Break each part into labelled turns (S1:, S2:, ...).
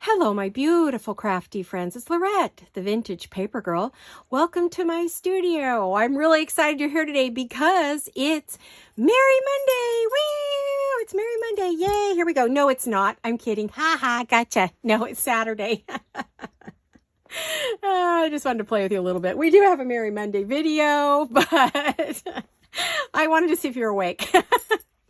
S1: Hello, my beautiful crafty friends. It's Laurette, the vintage paper girl. Welcome to my studio. I'm really excited you're here today because it's Merry Monday. Woo! It's Merry Monday. Yay. Here we go. No, it's not. I'm kidding. Ha ha. Gotcha. No, it's Saturday. I just wanted to play with you a little bit. We do have a Merry Monday video, but I wanted to see if you're awake.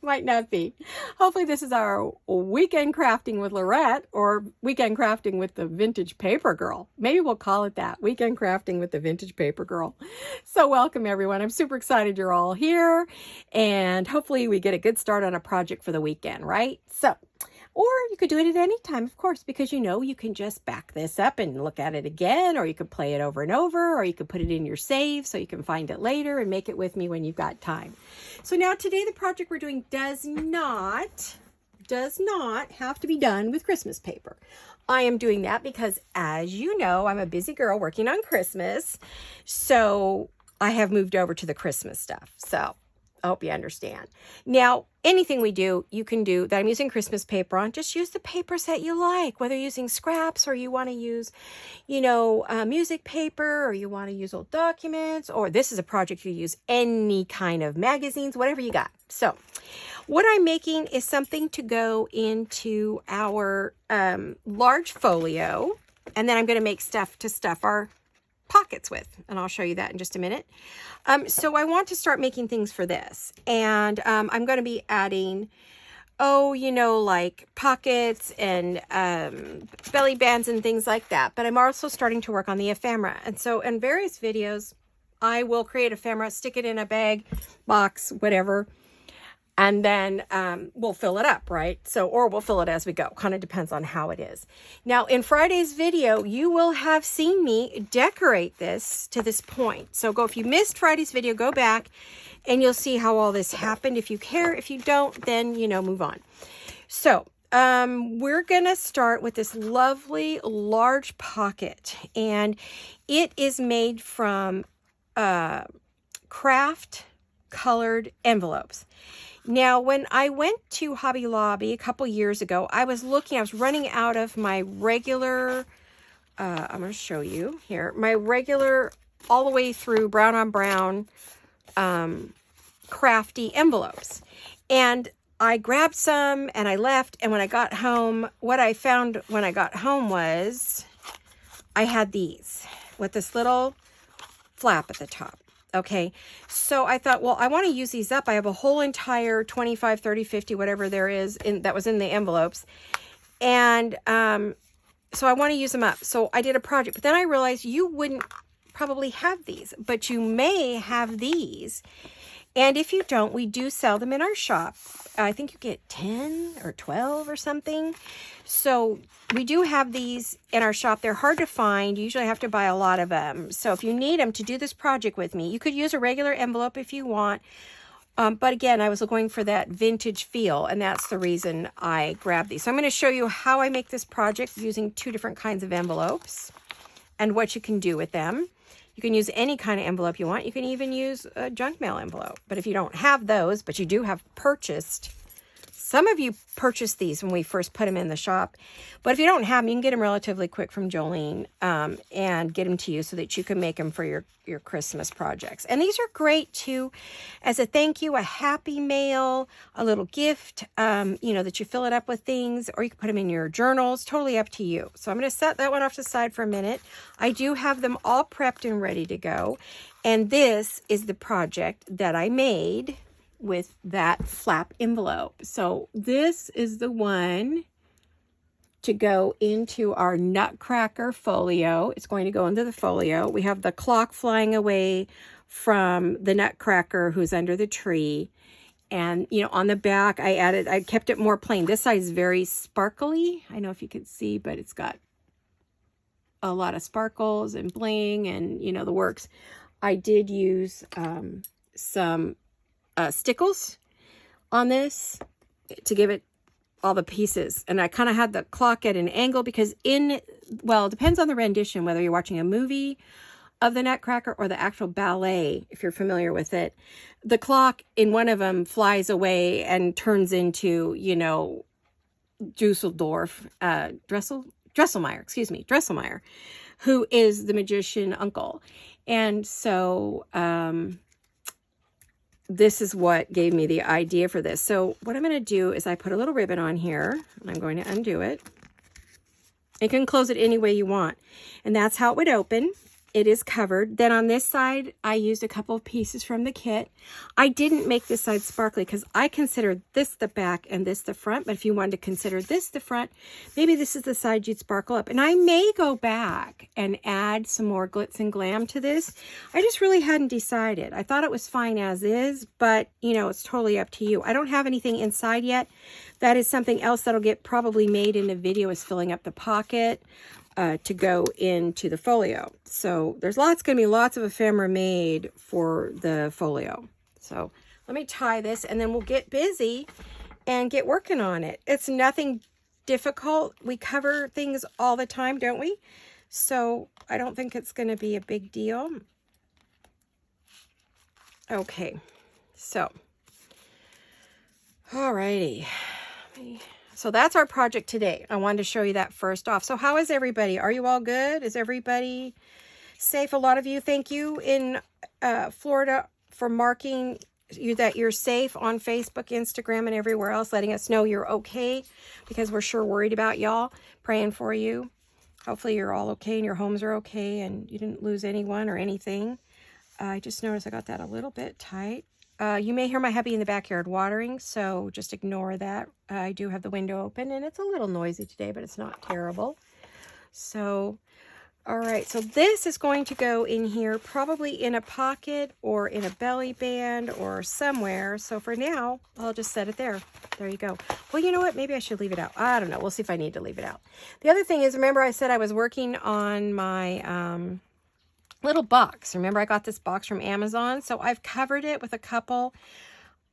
S1: Might not be. Hopefully this is our weekend crafting with Laurette or weekend crafting with the vintage paper girl. Maybe we'll call it that, weekend crafting with the vintage paper girl. So welcome everyone. I'm super excited you're all here and hopefully we get a good start on a project for the weekend, right? So, or you could do it at any time, of course, because you can just back this up and look at it again, or you could play it over and over, or you could put it in your save so you can find it later and make it with me when you've got time. So now today the project we're doing does not have to be done with Christmas paper. I am doing that because, as you know, I'm a busy girl working on Christmas, so I have moved over to the Christmas stuff. So I hope you understand. Now, anything we do, you can do that I'm using Christmas paper on. Just use the papers that you like, whether you're using scraps or you want to use, music paper, or you want to use old documents, or this is a project you use any kind of magazines, whatever you got. So what I'm making is something to go into our large folio, and then I'm going to make stuff to stuff our pockets with, and I'll show you that in just a minute. So I want to start making things for this, and I'm going to be adding, like pockets and belly bands and things like that, but I'm also starting to work on the ephemera. And so in various videos, I will create ephemera, stick it in a bag, box, whatever, and then we'll fill it up, right? Or we'll fill it as we go. Kind of depends on how it is. Now, in Friday's video, you will have seen me decorate this to this point. So if you missed Friday's video, go back and you'll see how all this happened. If you care, if you don't, then, move on. So we're going to start with this lovely large pocket. And it is made from Kraft colored envelopes. Now, when I went to Hobby Lobby a couple years ago, I was running out of my regular, I'm going to show you here, my regular all the way through brown on brown crafty envelopes. And I grabbed some and I left. And when I got home, what I found when I got home was I had these with this little flap at the top. Okay, so I thought, well, I want to use these up. I have a whole entire 25, 30, 50, whatever there is that was in the envelopes. And so I want to use them up. So I did a project, but then I realized you wouldn't probably have these, but you may have these. And if you don't, we do sell them in our shop. I think you get 10 or 12 or something. So we do have these in our shop. They're hard to find. You usually have to buy a lot of them. So if you need them to do this project with me, you could use a regular envelope if you want. But again, I was going for that vintage feel, and that's the reason I grabbed these. So I'm going to show you how I make this project using two different kinds of envelopes and what you can do with them. You can use any kind of envelope you want. You can even use a junk mail envelope. But if you don't have those, but you do have purchased, some of you purchased these when we first put them in the shop. But if you don't have them, you can get them relatively quick from Jolene and get them to you so that you can make them for your Christmas projects. And these are great too as a thank you, a happy mail, a little gift, that you fill it up with things, or you can put them in your journals, totally up to you. So I'm going to set that one off to the side for a minute. I do have them all prepped and ready to go. And this is the project that I made with that flap envelope. So this is the one to go into our Nutcracker folio. It's going to go into the folio. We have the clock flying away from the Nutcracker who's under the tree. And, on the back, I kept it more plain. This side is very sparkly. I don't know if you can see, but it's got a lot of sparkles and bling and, the works. I did use some stickles on this to give it all the pieces, and I kind of had the clock at an angle because it depends on the rendition, whether you're watching a movie of the Nutcracker or the actual ballet, if you're familiar with it. The clock in one of them flies away and turns into, Dusseldorf, Dresselmeyer, excuse me, Dresselmeyer, who is the magician uncle. And so this is what gave me the idea for this. So what I'm going to do is I put a little ribbon on here, and I'm going to undo it. You can close it any way you want. And that's how it would open. It is covered. Then on this side, I used a couple of pieces from the kit. I didn't make this side sparkly because I considered this the back and this the front. But if you wanted to consider this the front, maybe this is the side you'd sparkle up. And I may go back and add some more glitz and glam to this. I just really hadn't decided. I thought it was fine as is, but you know, it's totally up to you. I don't have anything inside yet. That is something else that'll get probably made in the video, is filling up the pocket to go into the folio. So there's going to be lots of ephemera made for the folio. So let me tie this, and then we'll get busy and get working on it. It's nothing difficult. We cover things all the time, don't we? So I don't think it's going to be a big deal. Okay, so alrighty. So that's our project today. I wanted to show you that first off. So how is everybody? Are you all good? Is everybody safe? A lot of you, thank you in Florida for marking you that you're safe on Facebook, Instagram, and everywhere else, letting us know you're okay, because we're sure worried about y'all, praying for you. Hopefully you're all okay and your homes are okay and you didn't lose anyone or anything. I just noticed I got that a little bit tight. You may hear my hubby in the backyard watering, so just ignore that. I do have the window open, and it's a little noisy today, but it's not terrible. So, all right, so this is going to go in here, probably in a pocket or in a belly band or somewhere. So for now, I'll just set it there. There you go. Well, you know what? Maybe I should leave it out. I don't know. We'll see if I need to leave it out. The other thing is, remember I said I was working on my little box. Remember I got this box from Amazon? So I've covered it with a couple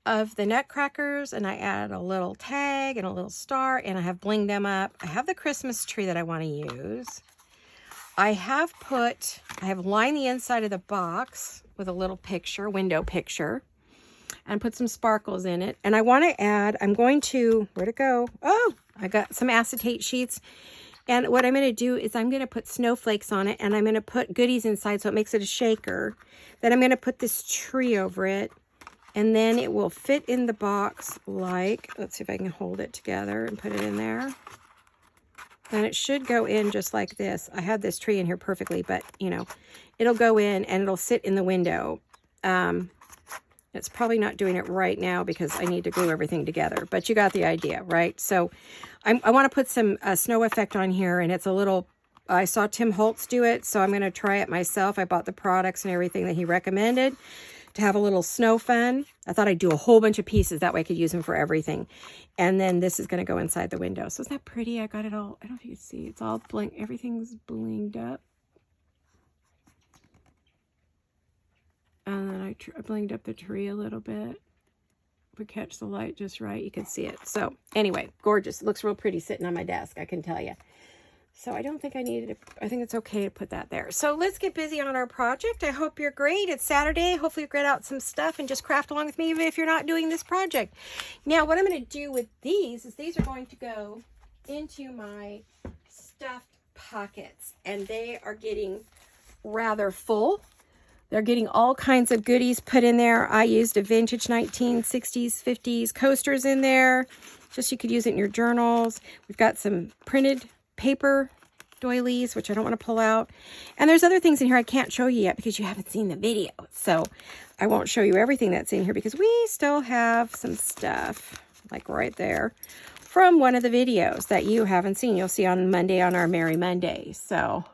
S1: of the nutcrackers, and I added a little tag and a little star, and I have blinged them up. I have the Christmas tree that I want to use. I have lined the inside of the box with a little picture, window picture, and put some sparkles in it. And I want to add, where'd it go? Oh, I got some acetate sheets. And what I'm going to do is I'm going to put snowflakes on it, and I'm going to put goodies inside so it makes it a shaker. Then I'm going to put this tree over it, and then it will fit in the box like, let's see if I can hold it together and put it in there. And it should go in just like this. I had this tree in here perfectly, but, you know, it'll go in and it'll sit in the window. It's probably not doing it right now because I need to glue everything together, but you got the idea, right? So I want to put some snow effect on here, and it's a little, I saw Tim Holtz do it, so I'm going to try it myself. I bought the products and everything that he recommended to have a little snow fun. I thought I'd do a whole bunch of pieces. That way I could use them for everything. And then this is going to go inside the window. So isn't that pretty? I got it all, I don't know if you can see, it's all bling, everything's blinged up. And then I blinged up the tree a little bit. If we catch the light just right, you can see it. So anyway, gorgeous. It looks real pretty sitting on my desk, I can tell you. So I don't think I needed it. I think it's okay to put that there. So let's get busy on our project. I hope you're great. It's Saturday. Hopefully you get out some stuff and just craft along with me, even if you're not doing this project. Now, what I'm going to do with these is these are going to go into my stuffed pockets. And they are getting rather full. They're getting all kinds of goodies put in there. I used a vintage 1960s, 50s coasters in there. Just you could use it in your journals. We've got some printed paper doilies, which I don't want to pull out. And there's other things in here I can't show you yet because you haven't seen the video. So I won't show you everything that's in here because we still have some stuff, like right there, from one of the videos that you haven't seen. You'll see on Monday on our Merry Monday. So...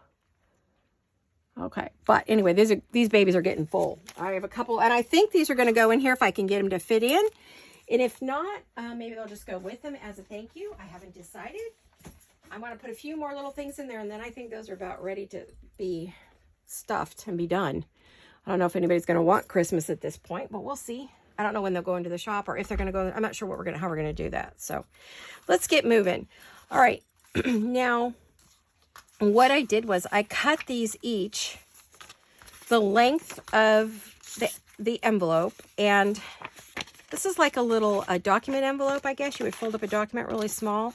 S1: okay, but anyway, these babies are getting full. I have a couple, and I think these are going to go in here if I can get them to fit in. And if not, maybe they'll just go with them as a thank you. I haven't decided. I want to put a few more little things in there, and then I think those are about ready to be stuffed and be done. I don't know if anybody's going to want Christmas at this point, but we'll see. I don't know when they'll go into the shop or if they're going to go. I'm not sure how we're going to do that. So let's get moving. All right, now... what I did was I cut these each the length of the envelope, and this is like a little document envelope, I guess. You would fold up a document really small.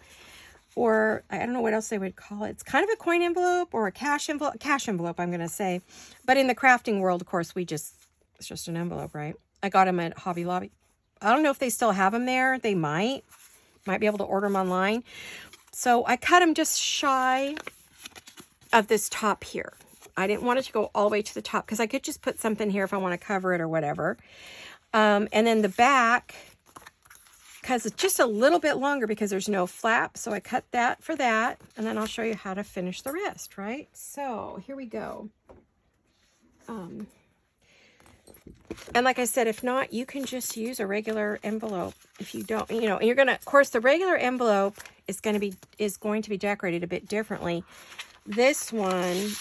S1: or I don't know what else they would call it. It's kind of a coin envelope or a cash envelope, I'm going to say. But in the crafting world, of course, it's just an envelope, right? I got them at Hobby Lobby. I don't know if they still have them there. They might be able to order them online. So I cut them just shy of this top here. I didn't want it to go all the way to the top because I could just put something here if I want to cover it or whatever. And then the back, because it's just a little bit longer because there's no flap. So I cut that for that. And then I'll show you how to finish the rest, right? So here we go. And like I said, if not, you can just use a regular envelope. If you don't, you know, and you're going to, of course, the regular envelope is going to be decorated a bit differently. This one,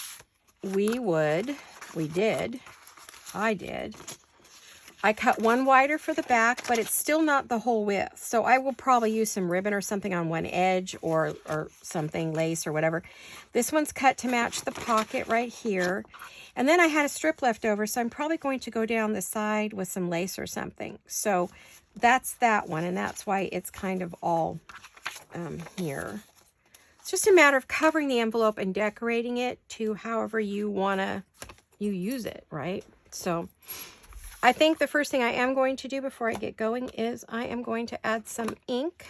S1: I cut one wider for the back, but it's still not the whole width. So I will probably use some ribbon or something on one edge or something, lace or whatever. This one's cut to match the pocket right here. And then I had a strip left over, so I'm probably going to go down the side with some lace or something. So that's that one, and that's why it's kind of all here. It's just a matter of covering the envelope and decorating it to however you use it, right? So I think the first thing I am going to do before I get going is I am going to add some ink.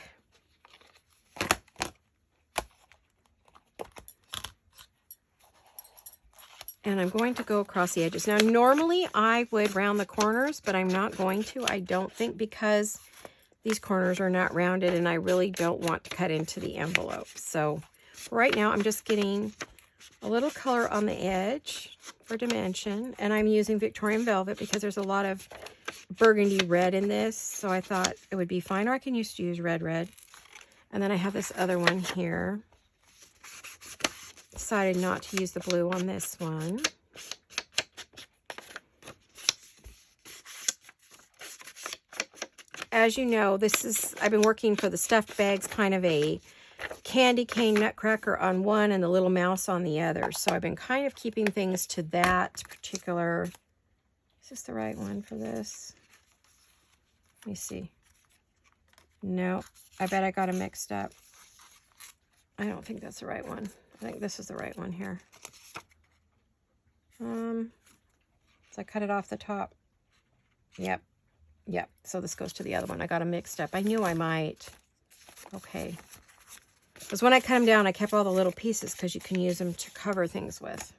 S1: And I'm going to go across the edges. Now, normally I would round the corners, but I'm not going to, I don't think, because these corners are not rounded and I really don't want to cut into the envelope. So right now I'm just getting a little color on the edge for dimension. And I'm using Victorian Velvet because there's a lot of burgundy red in this. So I thought it would be fine, or I can use red. And then I have this other one here. Decided not to use the blue on this one. As you know, I've been working for the stuffed bags, kind of a candy cane nutcracker on one and the little mouse on the other. So I've been kind of keeping things to that particular. Is this the right one for this? Let me see. No, I bet I got them mixed up. I don't think that's the right one. I think this is the right one here. So I cut it off the top. Yep. So this goes to the other one. I got them mixed up. I knew I might. Okay. Because when I cut them down, I kept all the little pieces because you can use them to cover things with.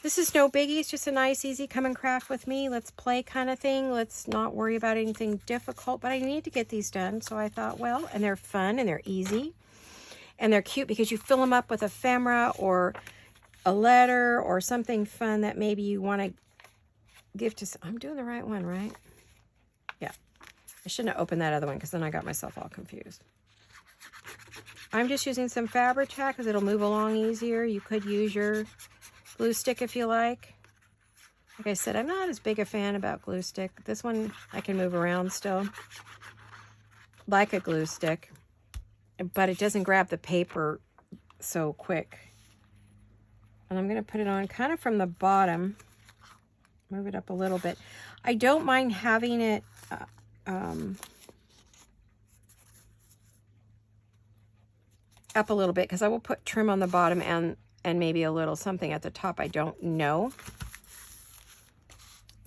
S1: This is no biggie. It's just a nice, easy come and craft with me. Let's play kind of thing. Let's not worry about anything difficult. But I need to get these done. So I thought, well, and they're fun and they're easy. And they're cute because you fill them up with ephemera or a letter or something fun that maybe you want to give to. I'm doing the right one, right? Yeah. I shouldn't have opened that other one because then I got myself all confused. I'm just using some fabric tack because it'll move along easier. You could use your glue stick if you like. Like I said, I'm not as big a fan about glue stick. This one I can move around still. Like a glue stick. But it doesn't grab the paper so quick. And I'm going to put it on kind of from the bottom. Move it up a little bit. I don't mind having it up a little bit because I will put trim on the bottom and maybe a little something at the top. I don't know.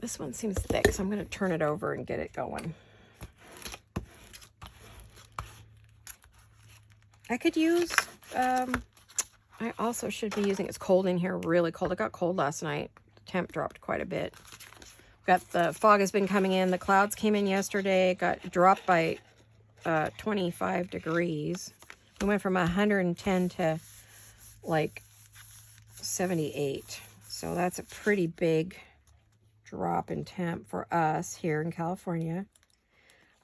S1: This one seems thick, so I'm going to turn it over and get it going. I could use, I also should be using, it's cold in here, really cold. It got cold last night. The temp dropped quite a bit. The fog has been coming in. The clouds came in yesterday. It got dropped by 25 degrees. We went from 110 to like 78. So that's a pretty big drop in temp for us here in California.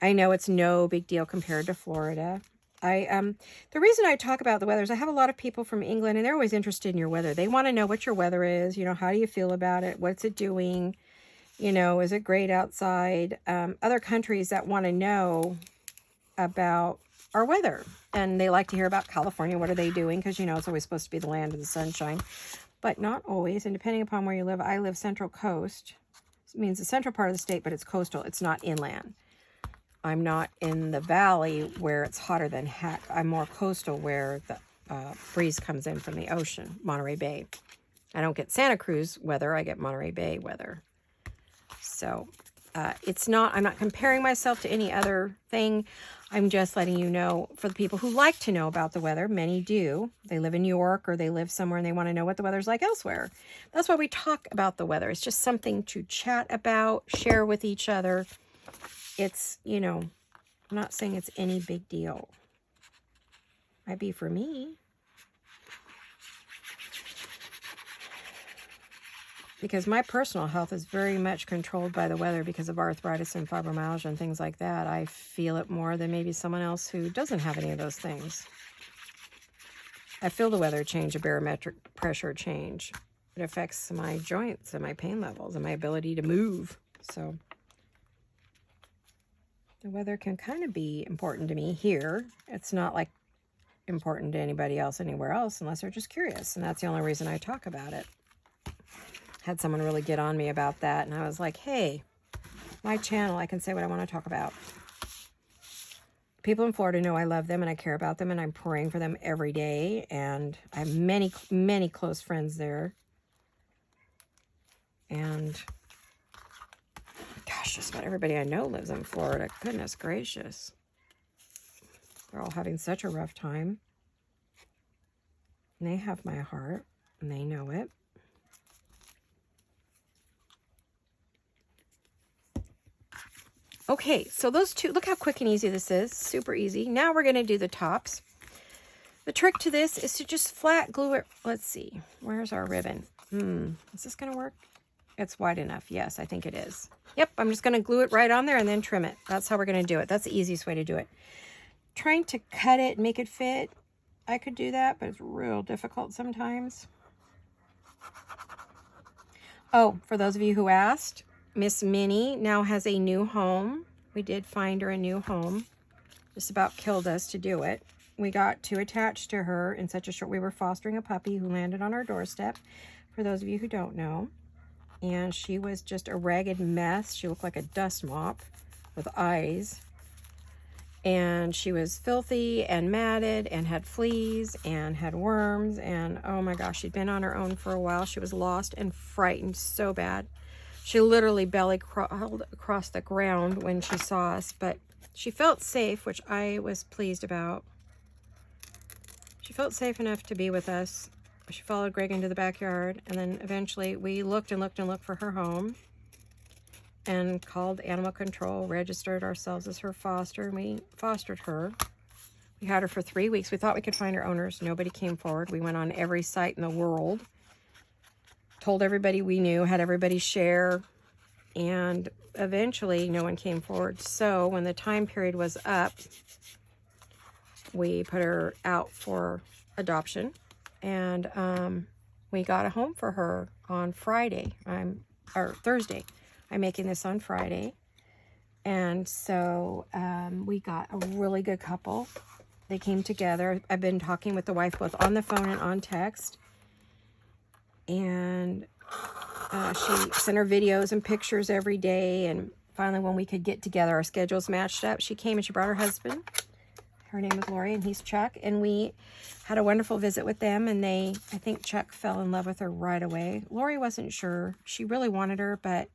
S1: I know it's no big deal compared to Florida. The reason I talk about the weather is I have a lot of people from England and they're always interested in your weather. They want to know what your weather is, you know, how do you feel about it? What's it doing? You know, is it great outside? Other countries that want to know about our weather, and they like to hear about California. What are they doing? Because, you know, it's always supposed to be the land of the sunshine, but not always. And depending upon where you live, I live Central Coast. It means the central part of the state, but it's coastal. It's not inland. I'm not in the valley where it's hotter than heck. I'm more coastal where the breeze comes in from the ocean, Monterey Bay. I don't get Santa Cruz weather. I get Monterey Bay weather. So it's not, I'm not comparing myself to any other thing. I'm just letting you know, for the people who like to know about the weather, many do. They live in New York or they live somewhere and they want to know what the weather's like elsewhere. That's why we talk about the weather. It's just something to chat about, share with each other. It's, you know, I'm not saying it's any big deal. Might be for me. Because my personal health is very much controlled by the weather because of arthritis and fibromyalgia and things like that. I feel it more than maybe someone else who doesn't have any of those things. I feel the weather change, a barometric pressure change. It affects my joints and my pain levels and my ability to move. So the weather can kind of be important to me here. It's not like important to anybody else anywhere else unless they're just curious. And that's the only reason I talk about it. Had someone really get on me about that, and I was like, hey, my channel, I can say what I want to talk about. People in Florida know I love them and I care about them, and I'm praying for them every day, and I have many, many close friends there. And gosh, just about everybody I know lives in Florida. Goodness gracious. They're all having such a rough time. And they have my heart, and they know it. Okay, so those two, look how quick and easy this is. Super easy. Now we're going to do the tops. The trick to this is to just flat glue it. Let's see. Where's our ribbon? Is this going to work? It's wide enough. Yes, I think it is. Yep, I'm just going to glue it right on there and then trim it. That's how we're going to do it. That's the easiest way to do it. Trying to cut it and make it fit, I could do that, but it's real difficult sometimes. Oh, for those of you who asked, Miss Minnie now has a new home. We did find her a new home. Just about killed us to do it. We got too attached to her in such a short... We were fostering a puppy who landed on our doorstep, for those of you who don't know. And she was just a ragged mess. She looked like a dust mop with eyes. And she was filthy and matted and had fleas and had worms. And oh my gosh, she'd been on her own for a while. She was lost and frightened so bad. She literally belly crawled across the ground when she saw us, but she felt safe, which I was pleased about. She felt safe enough to be with us. She followed Greg into the backyard, and then eventually we looked and looked and looked for her home and called animal control, registered ourselves as her foster, and we fostered her. We had her for 3 weeks. We thought we could find her owners. Nobody came forward. We went on every site in the world. Told everybody we knew, had everybody share, and eventually no one came forward. So when the time period was up, we put her out for adoption, and we got a home for her on Friday, or Thursday. I'm making this on Friday, and so we got a really good couple. They came together. I've been talking with the wife both on the phone and on text. And she sent her videos and pictures every day. And finally, when we could get together, our schedules matched up. She came and she brought her husband. Her name is Lori, and he's Chuck. And we had a wonderful visit with them. And I think Chuck fell in love with her right away. Lori wasn't sure. She really wanted her, but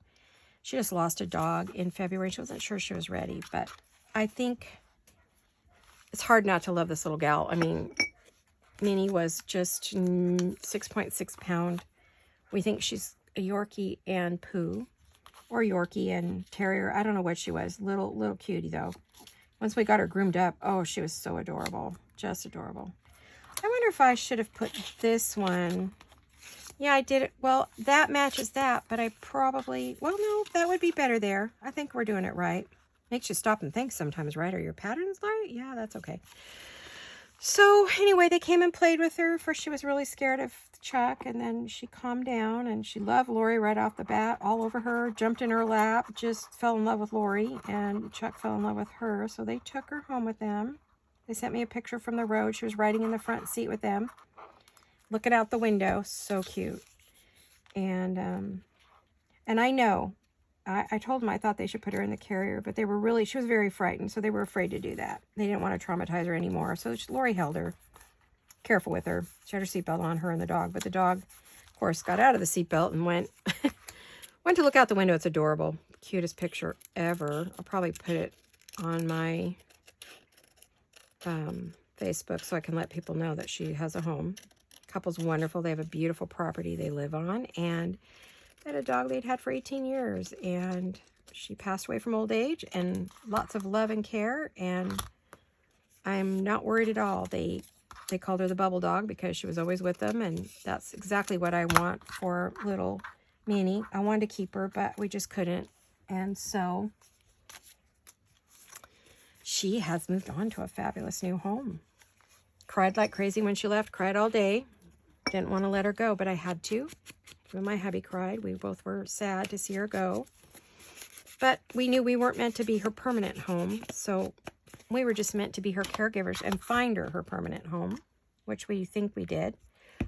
S1: she just lost a dog in February. She wasn't sure she was ready. But I think it's hard not to love this little gal. I mean, Minnie was just 6.6 pound. We think she's a Yorkie and Pooh, or Yorkie and Terrier. I don't know what she was. Little cutie though. Once we got her groomed up, oh, she was so adorable. Just adorable. I wonder if I should have put this one. Yeah, I did it. Well, that matches that, but I probably, well, no, that would be better there. I think we're doing it right. Makes you stop and think sometimes, right? Are your patterns right? Yeah, that's okay. So anyway, they came and played with her. First, she was really scared of Chuck, and then she calmed down, and she loved Lori right off the bat, all over her, jumped in her lap, just fell in love with Lori, and Chuck fell in love with her. So they took her home with them. They sent me a picture from the road. She was riding in the front seat with them, looking out the window. So cute. And I know I told them I thought they should put her in the carrier, but she was very frightened, so they were afraid to do that. They didn't want to traumatize her anymore, so Lori held her. Careful with her. She had her seatbelt on, her and the dog, but the dog, of course, got out of the seatbelt and went to look out the window. It's adorable. Cutest picture ever. I'll probably put it on my Facebook so I can let people know that she has a home. Couple's wonderful. They have a beautiful property they live on, and they had a dog they'd had for 18 years, and she passed away from old age, and lots of love and care, and I'm not worried at all. They called her the bubble dog because she was always with them, and that's exactly what I want for little Minnie. I wanted to keep her, but we just couldn't, and so she has moved on to a fabulous new home. Cried like crazy when she left, cried all day. Didn't want to let her go, but I had to. When my hubby cried, we both were sad to see her go. But we knew we weren't meant to be her permanent home, so we were just meant to be her caregivers and find her permanent home, which we think we did.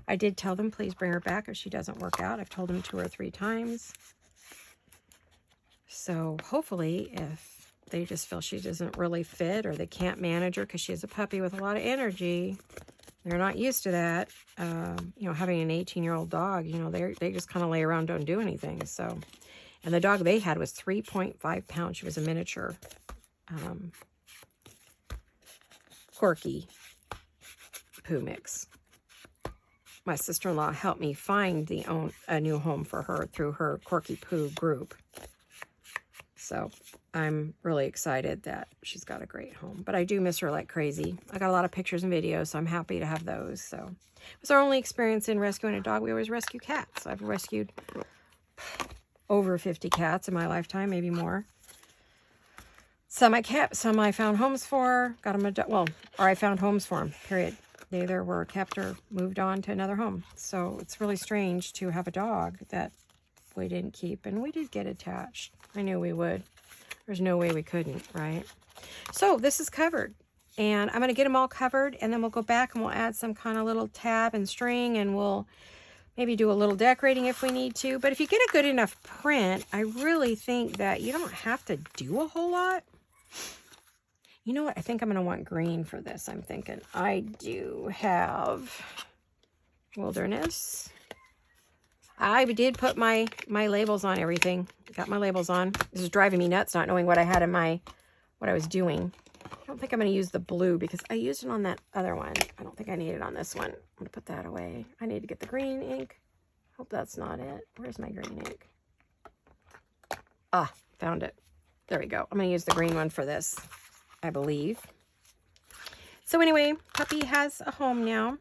S1: I did tell them, please bring her back if she doesn't work out. I've told them 2 or 3 times. So hopefully, if they just feel she doesn't really fit or they can't manage her because she has a puppy with a lot of energy, they're not used to that. Having an 18-year-old dog, they just kind of lay around, don't do anything. So, and the dog they had was 3.5 pounds. She was a miniature Corky poo mix. My sister-in-law helped me find a new home for her through her Corky poo group. So I'm really excited that she's got a great home. But I do miss her like crazy. I got a lot of pictures and videos, so I'm happy to have those. So it was our only experience in rescuing a dog. We always rescue cats. I've rescued over 50 cats in my lifetime, maybe more. Some I kept, some I found homes for. Got them, or I found homes for them, period. They either were kept or moved on to another home. So it's really strange to have a dog that we didn't keep. And we did get attached. I knew we would. There's no way we couldn't, right? So this is covered. And I'm going to get them all covered. And then we'll go back and we'll add some kind of little tab and string. And we'll maybe do a little decorating if we need to. But if you get a good enough print, I really think that you don't have to do a whole lot. You know what? I think I'm going to want green for this. I'm thinking I do have Wilderness. I did put my labels on everything. Got my labels on. This is driving me nuts not knowing what I had in what I was doing. I don't think I'm going to use the blue because I used it on that other one. I don't think I need it on this one. I'm going to put that away. I need to get the green ink. Hope that's not it. Where's my green ink? Ah, found it. There we go. I'm going to use the green one for this, I believe. So anyway, puppy has a home now.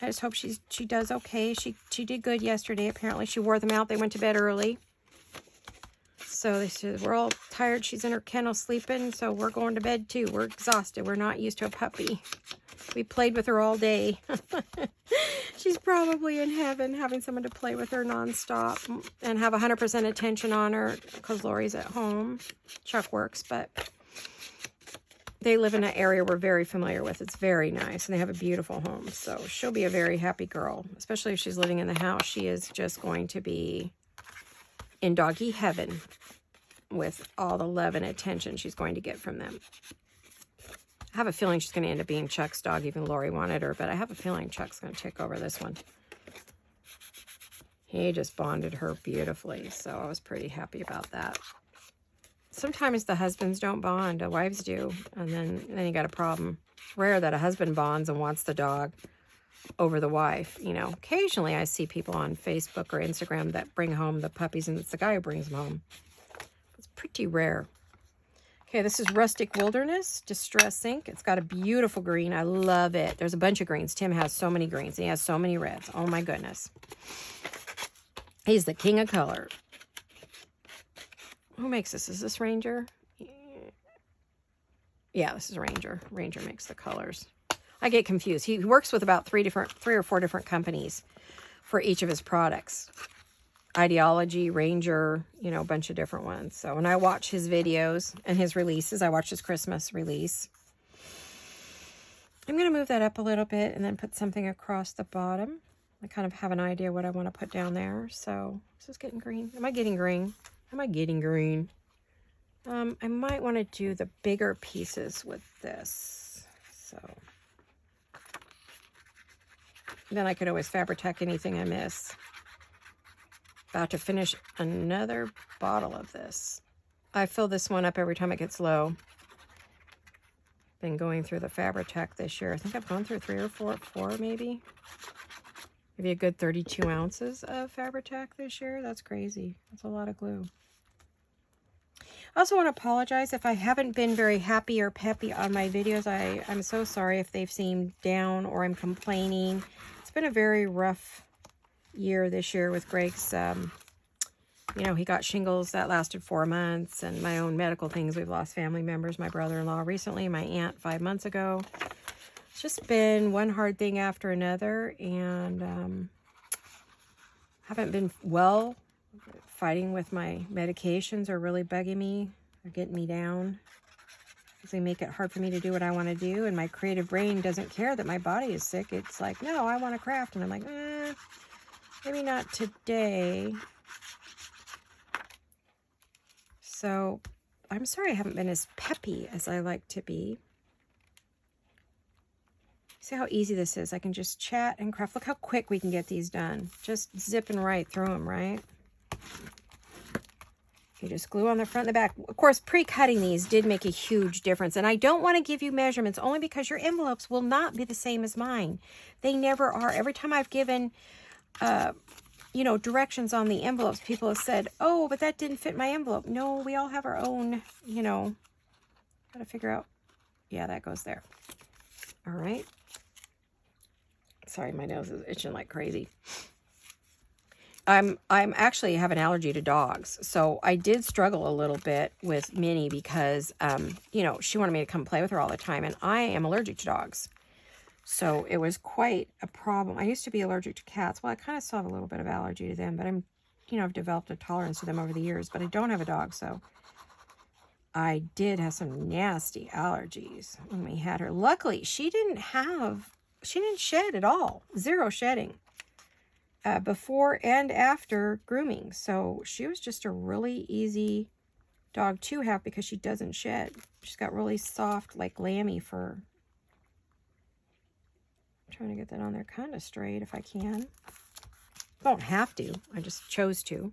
S1: I just hope she does okay. She did good yesterday. Apparently she wore them out. They went to bed early. So they said, we're all tired. She's in her kennel sleeping, so we're going to bed too. We're exhausted. We're not used to a puppy. We played with her all day. She's probably in heaven having someone to play with her nonstop and have 100% attention on her because Lori's at home. Chuck works, but they live in an area we're very familiar with. It's very nice, and they have a beautiful home. So she'll be a very happy girl, especially if she's living in the house. She is just going to be in doggy heaven with all the love and attention she's going to get from them. I have a feeling she's going to end up being Chuck's dog, even Lori wanted her, but I have a feeling Chuck's going to take over this one. He just bonded her beautifully, so I was pretty happy about that. Sometimes the husbands don't bond, the wives do, and then you got a problem. It's rare that a husband bonds and wants the dog over the wife. Occasionally I see people on Facebook or Instagram that bring home the puppies, and it's the guy who brings them home. It's pretty rare. Okay, this is Rustic Wilderness Distress Ink. It's got a beautiful green. I love it. There's a bunch of greens. Tim has so many greens. He has so many reds. Oh my goodness. He's the king of color. Who makes this? Is this Ranger? Yeah, this is Ranger. Ranger makes the colors. I get confused. He works with about 3 or 4 different companies for each of his products. Ideology, Ranger, a bunch of different ones. So when I watch his videos and his releases, I watch his Christmas release. I'm going to move that up a little bit and then put something across the bottom. I kind of have an idea what I want to put down there. So this is getting green. Am I getting green? Am I getting green? I might want to do the bigger pieces with this. So then I could always Fabri-Tac anything I miss. About to finish another bottle of this. I fill this one up every time it gets low. Been going through the Fabri-Tac this year. I think I've gone through 3 or 4 maybe. Maybe a good 32 ounces of Fabri-Tac this year. That's crazy. That's a lot of glue. I also want to apologize if I haven't been very happy or peppy on my videos. I'm so sorry if they've seemed down or I'm complaining. It's been a very rough year this year with Greg's, you know, he got shingles that lasted 4 months, and my own medical things. We've lost family members, my brother-in-law recently, my aunt 5 months ago. It's just been one hard thing after another, and haven't been well. Fighting with my medications are really bugging me. They're getting me down because they make it hard for me to do what I want to do, and my creative brain doesn't care that my body is sick. It's like, no, I want to craft, and I'm like, maybe not today. So I'm sorry I haven't been as peppy as I like to be. See how easy this is? I can just chat and craft. Look how quick we can get these done. Just zipping right through them, right? You just glue on the front and the back. Of course, pre-cutting these did make a huge difference. And I don't want to give you measurements only because your envelopes will not be the same as mine. They never are. Every time I've given, you know, directions on the envelopes, people have said, oh, but that didn't fit my envelope. No, we all have our own, you know, got to figure out. Yeah, that goes there. All right. Sorry, my nose is itching like crazy. I'm actually have an allergy to dogs. So I did struggle a little bit with Minnie because, you know, she wanted me to come play with her all the time. And I am allergic to dogs. So it was quite a problem. I used to be allergic to cats. Well, I kind of still have a little bit of allergy to them, but I'm, you know, I've developed a tolerance to them over the years, but I don't have a dog. So I did have some nasty allergies when we had her. Luckily, she didn't shed at all. Zero shedding. Before and after grooming. So she was just a really easy dog to have because she doesn't shed. She's got really soft, like lammy fur. I'm trying to get that on there kind of straight if I can. Don't have to. I just chose to.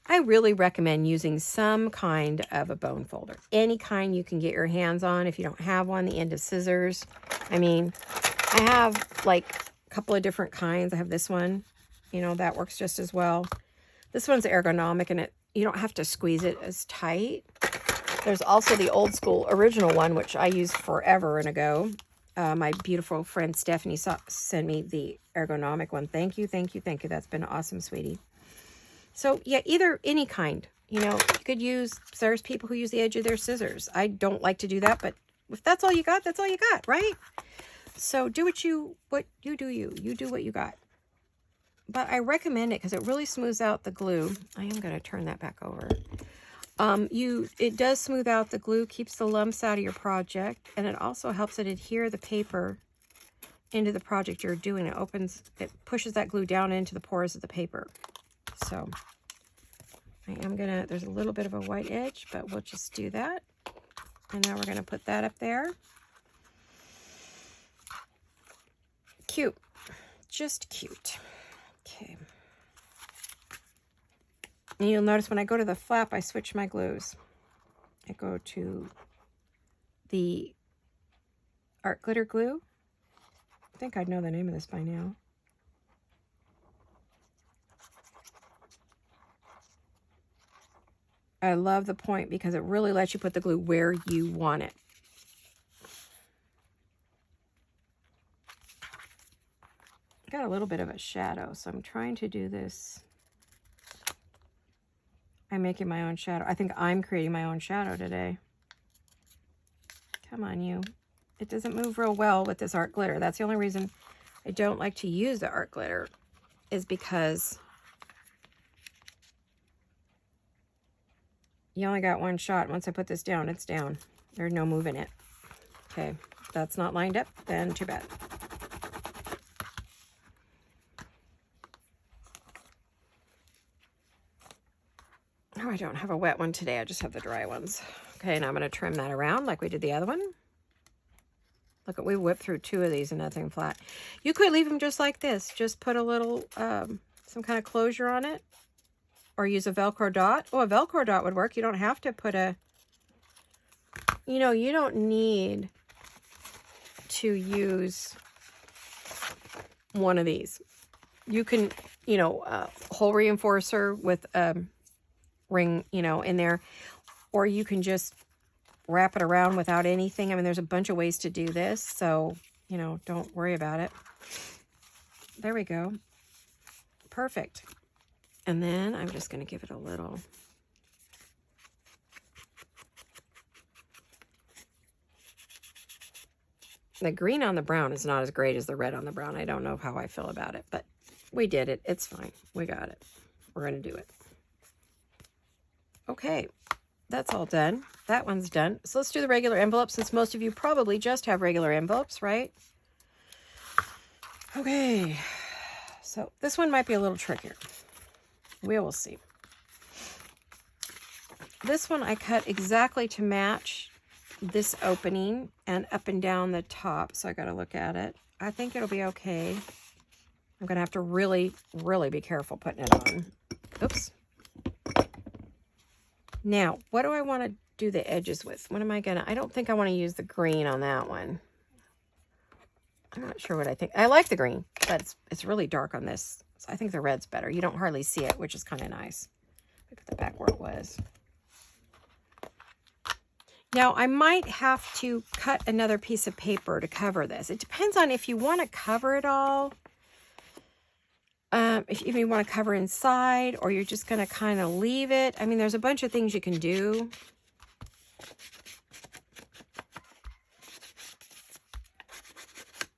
S1: I really recommend using some kind of a bone folder. Any kind you can get your hands on. If you don't have one, the end of scissors. I mean, I have like a couple of different kinds. I have this one, you know, that works just as well. This one's ergonomic and you don't have to squeeze it as tight. There's also the old school original one, which I used forever and ago. My beautiful friend Stephanie sent me the ergonomic one. Thank you, thank you, thank you. That's been awesome, sweetie. So yeah, either any kind, you know, you could use, there's people who use the edge of their scissors. I don't like to do that, but if that's all you got, that's all you got, right? So do what you do you do what you got. But I recommend it because it really smooths out the glue. I am going to turn that back over. It does smooth out the glue, keeps the lumps out of your project, and it also helps it adhere the paper into the project you're doing. It pushes that glue down into the pores of the paper. So there's a little bit of a white edge, but we'll just do that. And now we're going to put that up there. Cute. Just cute. Okay. And you'll notice when I go to the flap, I switch my glues. I go to the art glitter glue. I think I'd know the name of this by now. I love the point because it really lets you put the glue where you want it. Got a little bit of a shadow, so I'm trying to do this. I'm making my own shadow. I think I'm creating my own shadow today. Come on, you. It doesn't move real well with this art glitter. That's the only reason I don't like to use the art glitter, is because you only got one shot. Once I put this down, it's down. There's no moving it. Okay, if that's not lined up, then too bad. Oh, I don't have a wet one today. I just have the dry ones. Okay, and I'm going to trim that around like we did the other one. Look, we whipped through 2 of these and nothing flat. You could leave them just like this. Just put a little, some kind of closure on it. Or use a Velcro dot. Oh, a Velcro dot would work. You don't have to put a, you know, you don't need to use one of these. You can, you know, hole reinforcer with a ring, you know, in there. Or you can just wrap it around without anything. I mean, there's a bunch of ways to do this. So, you know, don't worry about it. There we go. Perfect. And then I'm just going to give it a little. The green on the brown is not as great as the red on the brown. I don't know how I feel about it, but we did it. It's fine. We got it. We're going to do it. Okay. That's all done. That one's done. So let's do the regular envelope, since most of you probably just have regular envelopes, right? Okay. So this one might be a little trickier. We will see. This one I cut exactly to match this opening and up and down the top. So I got to look at it. I think it'll be okay. I'm going to have to really, really be careful putting it on. Oops. Now, what do I want to do the edges with? What am I going to... I don't think I want to use the green on that one. I'm not sure what I think. I like the green, but it's really dark on this. So I think the red's better. You don't hardly see it, which is kind of nice. Look at the back where it was. Now, I might have to cut another piece of paper to cover this. It depends on if you want to cover it all. If you want to cover inside, or you're just going to kind of leave it. I mean, there's a bunch of things you can do.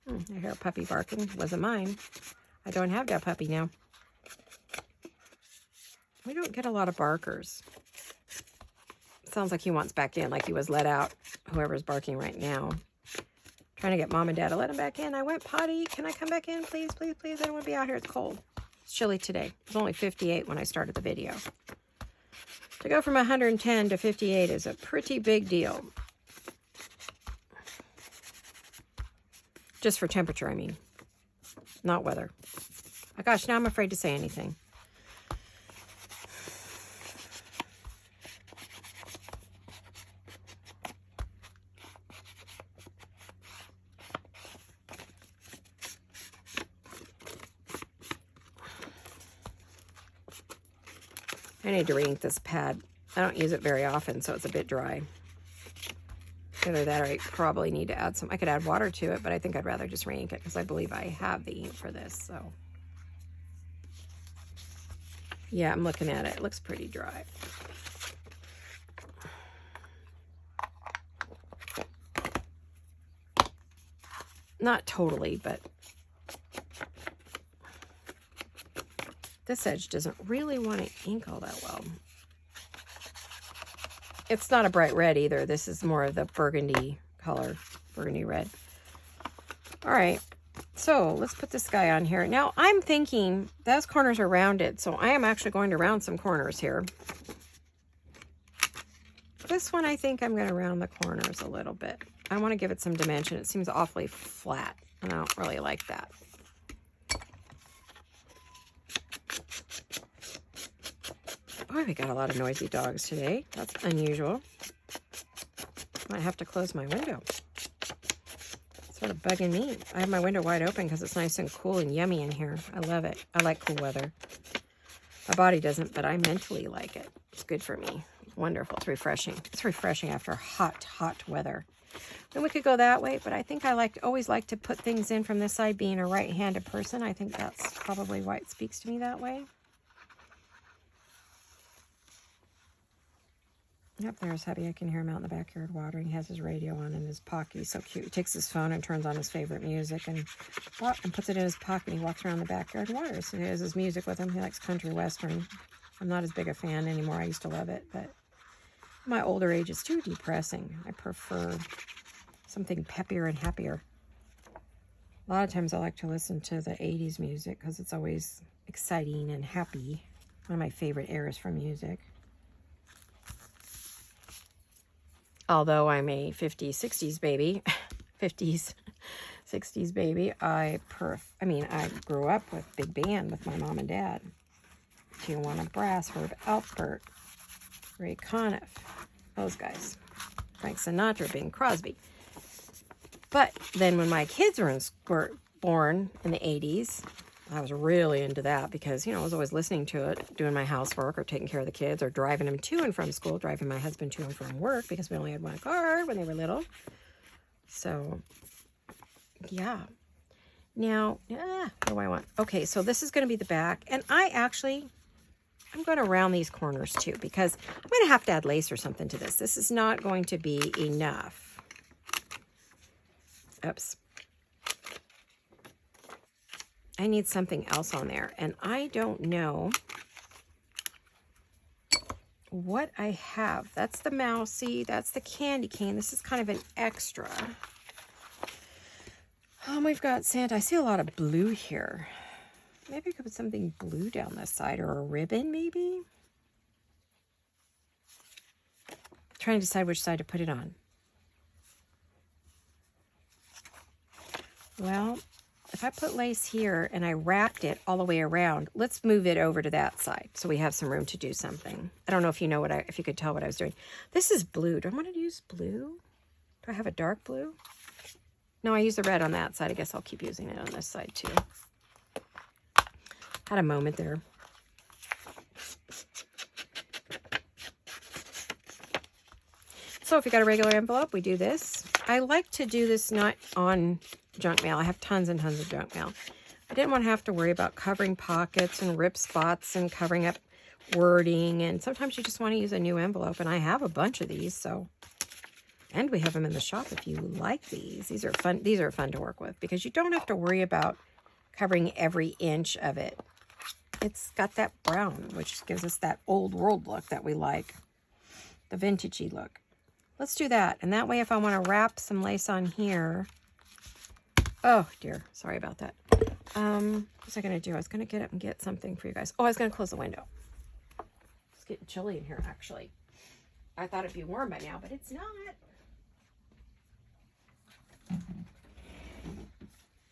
S1: I hear a puppy barking. Wasn't mine. I don't have that puppy now. We don't get a lot of barkers. Sounds like he wants back in, like he was let out. Whoever's barking right now. Trying to get mom and dad to let him back in. I went potty. Can I come back in? Please, please, please. I don't want to be out here. It's cold. It's chilly today. It was only 58 when I started the video. To go from 110 to 58 is a pretty big deal. Just for temperature, I mean. Not weather. Oh gosh, now I'm afraid to say anything. I need to re-ink this pad. I don't use it very often, so it's a bit dry. Either that or I probably need to add some. I could add water to it, but I think I'd rather just re-ink it because I believe I have the ink for this. So, yeah, I'm looking at it. It looks pretty dry. Not totally, but this edge doesn't really want to ink all that well. It's not a bright red either. This is more of the burgundy color, burgundy red. All right, so let's put this guy on here. Now, I'm thinking those corners are rounded, so I am actually going to round some corners here. This one, I think I'm going to round the corners a little bit. I want to give it some dimension. It seems awfully flat, and I don't really like that. Boy, we got a lot of noisy dogs today. That's unusual. Might have to close my window. It's sort of bugging me. I have my window wide open because it's nice and cool and yummy in here. I love it. I like cool weather. My body doesn't, but I mentally like it. It's good for me. It's wonderful. It's refreshing. It's refreshing after hot, hot weather. Then we could go that way, but I think I always like to put things in from this side, being a right-handed person. I think that's probably why it speaks to me that way. Yep, there's Hubby. I can hear him out in the backyard watering. He has his radio on in his pocket. He's so cute. He takes his phone and turns on his favorite music and puts it in his pocket. He walks around the backyard and waters. He has his music with him. He likes country western. I'm not as big a fan anymore. I used to love it, but my older age is too depressing. I prefer something peppier and happier. A lot of times I like to listen to the 80s music because it's always exciting and happy. One of my favorite eras for music. Although I'm a 50s, 60s baby, 50s, 60s baby, I grew up with big band with my mom and dad. Tijuana Brass, Herb Alpert, Ray Conniff, those guys. Frank Sinatra, Bing Crosby. But then when my kids were born in the 80s, I was really into that because, I was always listening to it, doing my housework or taking care of the kids or driving them to and from school, driving my husband to and from work because we only had one car when they were little. So, yeah. Now, what do I want? Okay, so this is going to be the back. And I'm going to round these corners too because I'm going to have to add lace or something to this. This is not going to be enough. Oops. I need something else on there, and I don't know what I have. That's the Mousy, that's the candy cane. This is kind of an extra. We've got Santa. I see a lot of blue here. Maybe I could put something blue down this side or a ribbon, maybe. I'm trying to decide which side to put it on. Well, if I put lace here and I wrapped it all the way around, let's move it over to that side so we have some room to do something. I don't know if you know if you could tell what I was doing. This is blue. Do I want to use blue? Do I have a dark blue? No, I use the red on that side. I guess I'll keep using it on this side too. Had a moment there. So if you got a regular envelope, we do this. I like to do this not on junk mail. I have tons and tons of junk mail. I didn't want to have to worry about covering pockets and rip spots and covering up wording. And sometimes you just want to use a new envelope. And I have a bunch of these. And we have them in the shop if you like these. These are fun. These are fun to work with because you don't have to worry about covering every inch of it. It's got that brown, which gives us that old world look that we like. The vintagey look. Let's do that. And that way, if I want to wrap some lace on here. Oh, dear. Sorry about that. What was I going to do? I was going to get up and get something for you guys. Oh, I was going to close the window. It's getting chilly in here, actually. I thought it'd be warm by now, but it's not.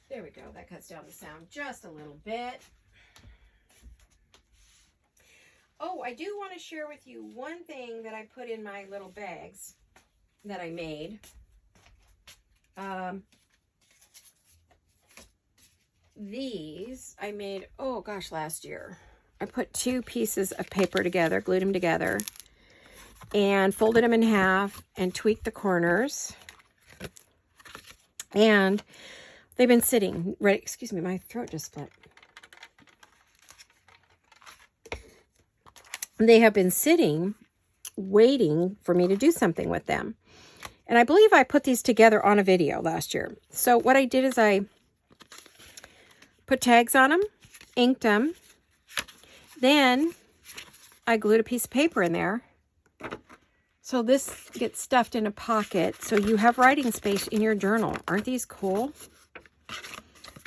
S1: There we go. That cuts down the sound just a little bit. Oh, I do want to share with you one thing that I put in my little bags that I made. These I made, oh gosh, last year. I put 2 pieces of paper together, glued them together, and folded them in half and tweaked the corners. And they've been sitting, right, excuse me, my throat just split. They have been sitting, waiting for me to do something with them. And I believe I put these together on a video last year. So what I did is I put tags on them, inked them. Then I glued a piece of paper in there. So this gets stuffed in a pocket. So you have writing space in your journal. Aren't these cool?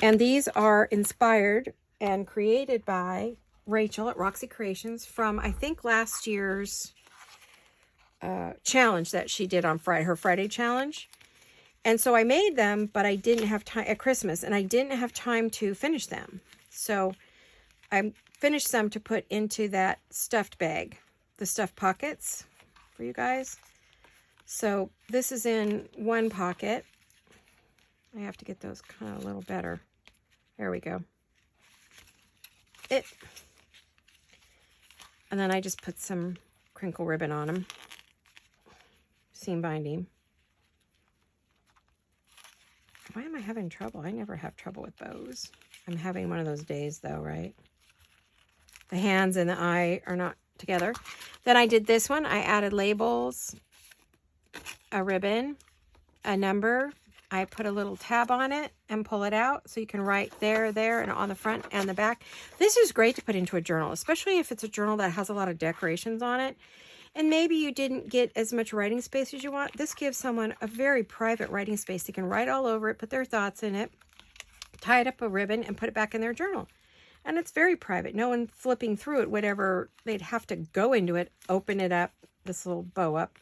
S1: And these are inspired and created by Rachel at Roxy Creations from, I think, last year's challenge that she did on Friday, her Friday challenge. And so I made them, but I didn't have time at Christmas, and I didn't have time to finish them. So I finished some to put into that stuffed bag, the stuffed pockets for you guys. So this is in one pocket. I have to get those kind of a little better. There we go. And then I just put some crinkle ribbon on them. Seam binding. Why am I having trouble? I never have trouble with bows. I'm having one of those days though, right? The hands and the eye are not together. Then I did this one. I added labels, a ribbon, a number. I put a little tab on it and pull it out so you can write there, and on the front and the back. This is great to put into a journal, especially if it's a journal that has a lot of decorations on it. And maybe you didn't get as much writing space as you want. This gives someone a very private writing space. They can write all over it, put their thoughts in it, tie it up a ribbon, and put it back in their journal. And it's very private. No one flipping through it, whatever, they'd have to go into it, open it up, this little bow up,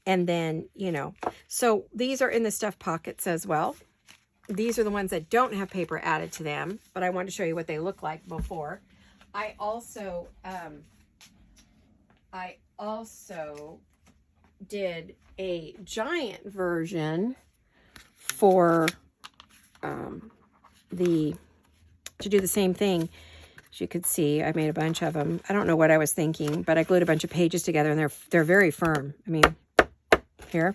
S1: And then, you know, so these are in the stuffed pockets as well. These are the ones that don't have paper added to them, but I wanted to show you what they look like before. I also did a giant version for to do the same thing. As you could see, I made a bunch of them. I don't know what I was thinking, but I glued a bunch of pages together, and they're very firm. I mean, here.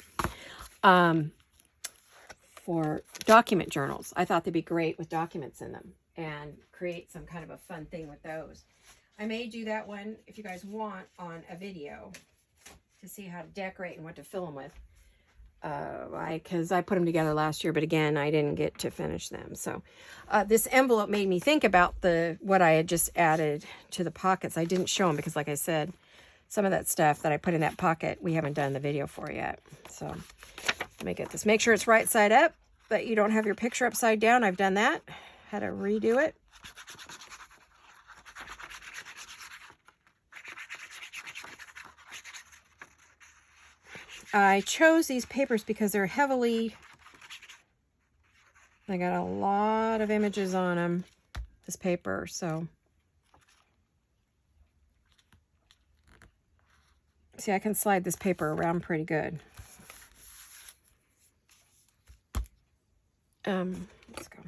S1: For document journals. I thought they'd be great with documents in them and create some kind of a fun thing with those. I may do that one, if you guys want, on a video to see how to decorate and what to fill them with. Because I put them together last year, but again, I didn't get to finish them. So this envelope made me think about what I had just added to the pockets. I didn't show them because, like I said, some of that stuff that I put in that pocket, we haven't done the video for yet. So let me get this. Make sure it's right side up, that you don't have your picture upside down. I've done that. Had to redo it. I chose these papers because they're heavily, they got a lot of images on them, this paper, so. See, I can slide this paper around pretty good. Let's go.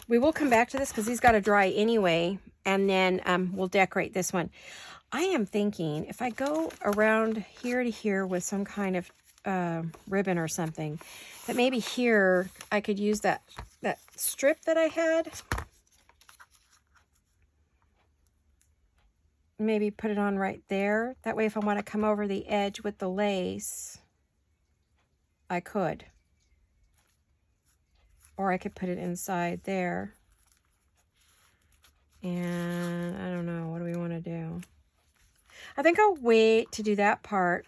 S1: We will come back to this because these got to dry anyway, and then we'll decorate this one. I am thinking if I go around here to here with some kind of ribbon or something, that maybe here I could use that strip that I had. Maybe put it on right there. That way if I want to come over the edge with the lace, I could. Or I could put it inside there. And I don't know, what do we want to do? I think I'll wait to do that part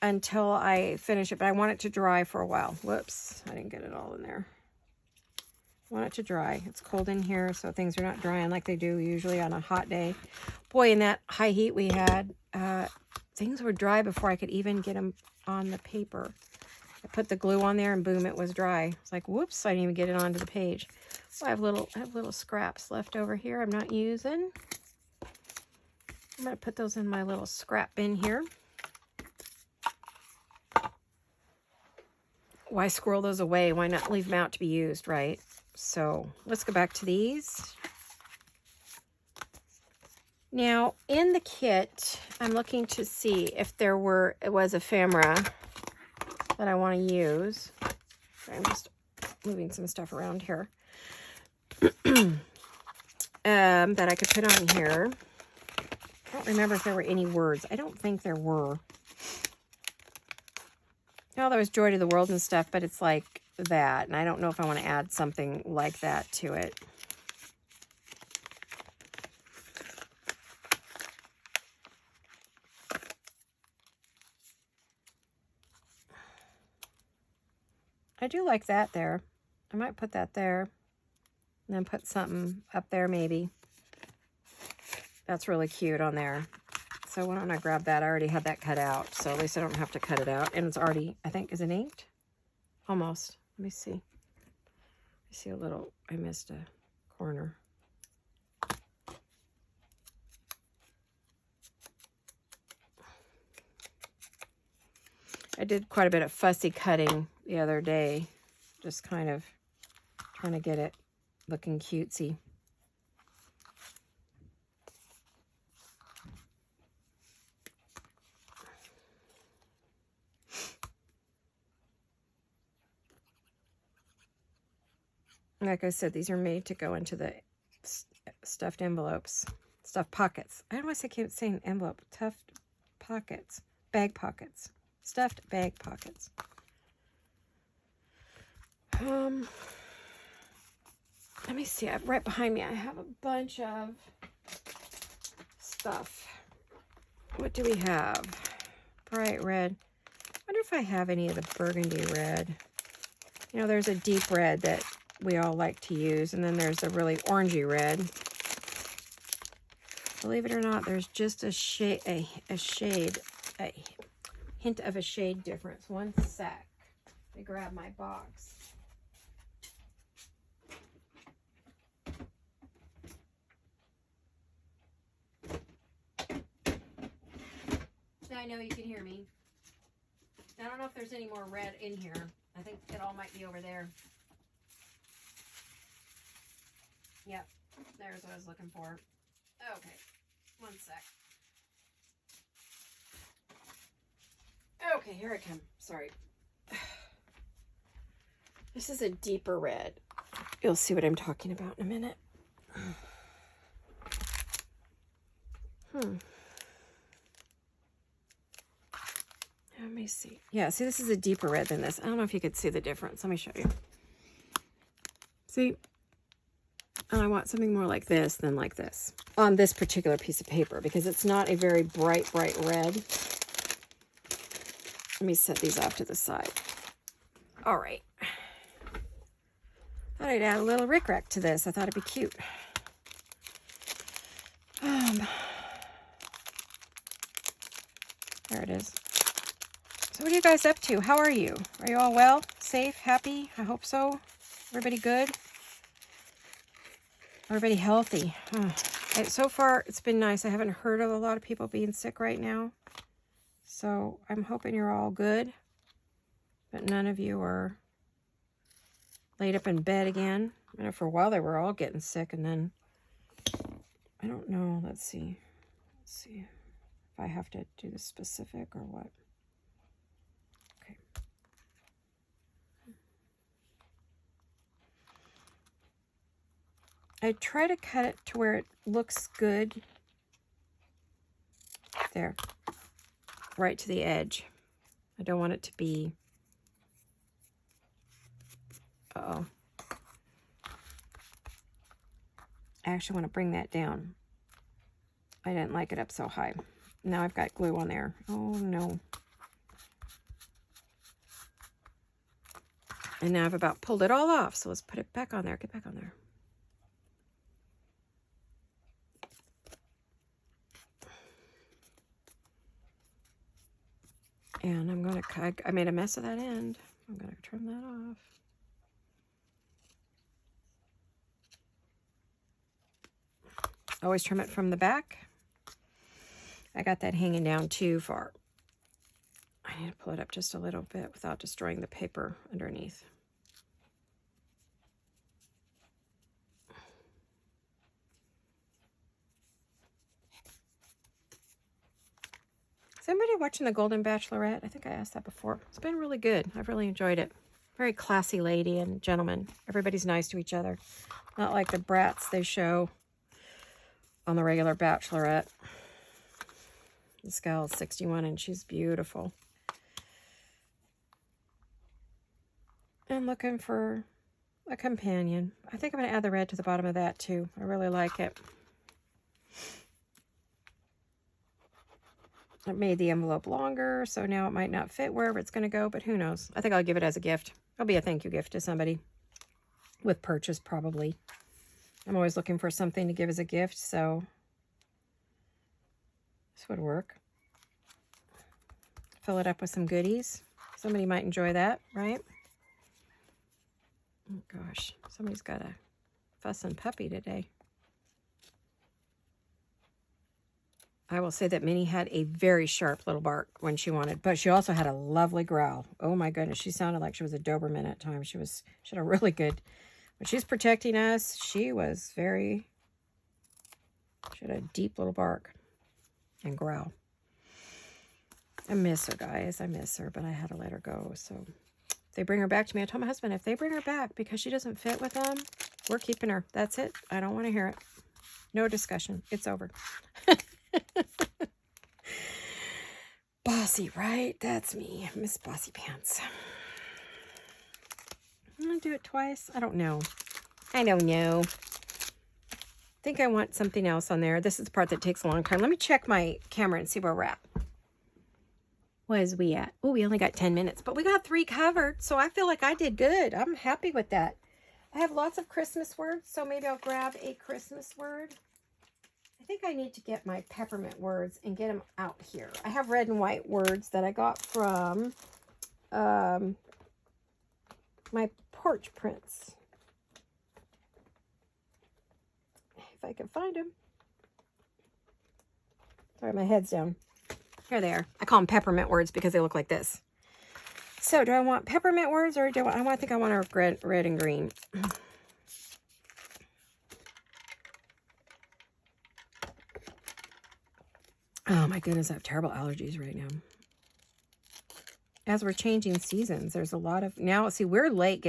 S1: until I finish it, but I want it to dry for a while. Whoops, I didn't get it all in there. I want it to dry. It's cold in here, so things are not drying like they do usually on a hot day. Boy, in that high heat we had, things were dry before I could even get them on the paper. I put the glue on there and boom, it was dry. It's like, whoops, I didn't even get it onto the page. Oh, I have little scraps left over here I'm not using. I'm going to put those in my little scrap bin here. Why squirrel those away? Why not leave them out to be used, right? So let's go back to these. Now, in the kit, I'm looking to see if it was ephemera that I want to use. I'm just moving some stuff around here. That I could put on here. I don't remember if there were any words. I don't think there were. No, there was joy to the world and stuff, but it's like that. And I don't know if I want to add something like that to it. I do like that there. I might put that there. And then put something up there maybe. That's really cute on there. So why don't I grab that? I already had that cut out. So at least I don't have to cut it out. And it's already, I think, is it inked? Almost. Let me see. I see a little, I missed a corner. I did quite a bit of fussy cutting the other day. Just kind of trying to get it looking cutesy. Like I said, these are made to go into the stuffed envelopes, stuffed pockets. I don't want to keep saying envelope, stuffed pockets, bag pockets, stuffed bag pockets. Let me see. Right behind me, I have a bunch of stuff. What do we have? Bright red. I wonder if I have any of the burgundy red. You know, there's a deep red that we all like to use, and then there's a really orangey red. Believe it or not, there's just a shade, hint of a shade difference. One sec. Let me grab my box. I know you can hear me. I don't know if there's any more red in here. I think it all might be over there. Yep, there's what I was looking for. Okay, one sec. Okay, here I come. Sorry. This is a deeper red. You'll see what I'm talking about in a minute. Let me see. Yeah, see, this is a deeper red than this. I don't know if you could see the difference. Let me show you. See? And I want something more like this than like this on this particular piece of paper because it's not a very bright red. Let me set these off to the side. All right. Thought I'd add a little rickrack to this. I thought it'd be cute. There it is. So what are you guys up to? How are you? Are you all well? Safe? Happy? I hope so. Everybody good? Everybody healthy? So far, it's been nice. I haven't heard of a lot of people being sick right now. So I'm hoping you're all good. But none of you are laid up in bed again. I know for a while they were all getting sick. And then, I don't know. Let's see. Let's see if I have to do the specific or what. Okay. I try to cut it to where it looks good. There. Right to the edge. I don't want it to be... Uh-oh. I actually want to bring that down. I didn't like it up so high. Now I've got glue on there. Oh, no. And now I've about pulled it all off. So let's put it back on there. Get back on there. And I'm going to, I made a mess of that end. I'm going to trim that off. Always trim it from the back. I got that hanging down too far. I need to pull it up just a little bit without destroying the paper underneath. Is anybody watching The Golden Bachelorette? I think I asked that before. It's been really good. I've really enjoyed it. Very classy lady and gentleman. Everybody's nice to each other. Not like the brats they show on the regular Bachelorette. This gal is 61 and she's beautiful. And looking for a companion. I think I'm going to add the red to the bottom of that too. I really like it. I made the envelope longer, so now it might not fit wherever it's going to go, but who knows? I think I'll give it as a gift. It'll be a thank you gift to somebody with purchase, probably. I'm always looking for something to give as a gift, so this would work. Fill it up with some goodies. Somebody might enjoy that, right? Oh, gosh. Somebody's got a fussing puppy today. I will say that Minnie had a very sharp little bark when she wanted, but she also had a lovely growl. Oh my goodness, she sounded like she was a Doberman at times. She had a really good, when she's protecting us, she had a deep little bark and growl. I miss her, guys. I miss her, but I had to let her go. So if they bring her back to me, I told my husband, if they bring her back because she doesn't fit with them, we're keeping her. That's it. I don't want to hear it. No discussion. It's over. Bossy, right? That's me. Miss Bossy Pants. I'm going to do it twice. I don't know. I don't know. I think I want something else on there. This is the part that takes a long time. Let me check my camera and see where we're at. Where's we at? Oh, we only got 10 minutes, but we got 3 covered, so I feel like I did good. I'm happy with that. I have lots of Christmas words, so maybe I'll grab a Christmas word I think I need to get my peppermint words and get them out here. I have red and white words that I got from my porch prints. If I can find them. Sorry, my head's down. Here they are. I call them peppermint words because they look like this. So, do I want peppermint words or do I think I want a red and green? Oh my goodness, I have terrible allergies right now. As we're changing seasons, there's a lot of... Now, see, we're late